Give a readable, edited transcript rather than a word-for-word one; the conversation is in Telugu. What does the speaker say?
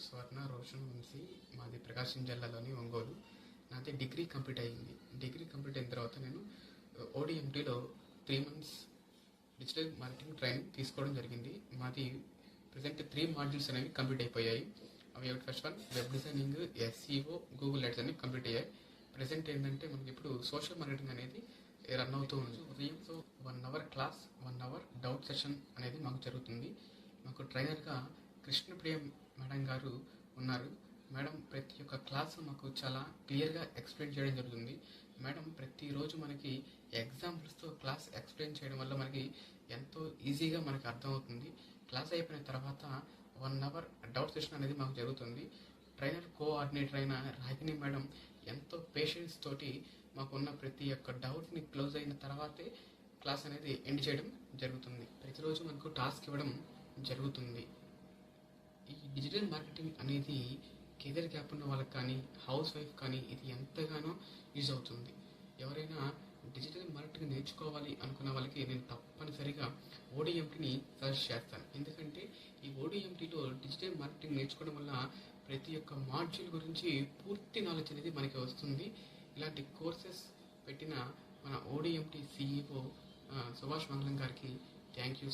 స్వర్ణ రోషన్ వంశీ. మాది ప్రకాశం జిల్లాలోని ఒంగోలు. నాది డిగ్రీ కంప్లీట్ అయ్యింది. డిగ్రీ కంప్లీట్ అయిన తర్వాత నేను ఓడిఎంటీలో 3 months డిజిటల్ మార్కెటింగ్ ట్రైనింగ్ తీసుకోవడం జరిగింది. మాది ప్రజెంట్ 3 మాడ్యూల్స్ అనేవి కంప్లీట్ అయిపోయాయి. అవి first one web designing, SEO, Google ads అనేవి కంప్లీట్ అయ్యాయి. ప్రజెంట్ ఏంటంటే మనకి ఇప్పుడు సోషల్ మార్కెటింగ్ అనేది రన్ అవుతూ ఉంది. ఉదయంతో 1 hour class, 1 hour doubt session అనేది మాకు జరుగుతుంది. మాకు ట్రైనర్గా కృష్ణప్రియ మేడం గారు ఉన్నారు. మేడం ప్రతి ఒక్క క్లాస్ మాకు చాలా క్లియర్గా ఎక్స్ప్లెయిన్ చేయడం జరుగుతుంది. మేడం ప్రతిరోజు మనకి ఎగ్జాంపుల్స్తో క్లాస్ ఎక్స్ప్లెయిన్ చేయడం వల్ల మనకి ఎంతో ఈజీగా మనకి అర్థమవుతుంది. క్లాస్ అయిపోయిన తర్వాత 1 hour డౌట్ సెషన్ అనేది మాకు జరుగుతుంది. ట్రైనర్ కోఆర్డినేటర్ అయిన రాగిణి మేడం ఎంతో పేషెన్స్ తోటి మాకున్న ప్రతి ఒక్క డౌట్ని క్లోజ్ అయిన తర్వాతే క్లాస్ అనేది ఎండ్ చేయడం జరుగుతుంది. ప్రతిరోజు మనకు టాస్క్ ఇవ్వడం జరుగుతుంది. ఈ డిజిటల్ మార్కెటింగ్ అనేది కెరీర్ గ్యాప్ ఉన్న వాళ్ళకి కానీ, హౌస్ వైఫ్ కానీ ఇది ఎంతగానో యూజ్ అవుతుంది. ఎవరైనా డిజిటల్ మార్కెటింగ్ నేర్చుకోవాలి అనుకున్న వాళ్ళకి నేను తప్పనిసరిగా ఓడిఎంటీని సజెస్ట్ చేస్తాను. ఎందుకంటే ఈ ఓడిఎంటీలో డిజిటల్ మార్కెటింగ్ నేర్చుకోవడం వల్ల ప్రతి ఒక్క మాడ్యూల్ గురించి పూర్తి నాలెడ్జ్ అనేది మనకి వస్తుంది. ఇలాంటి కోర్సెస్ పెట్టిన మన ఓడిఎంటీ సిఇఓ సుభాష్ మంగళం గారికి థ్యాంక్ యూ.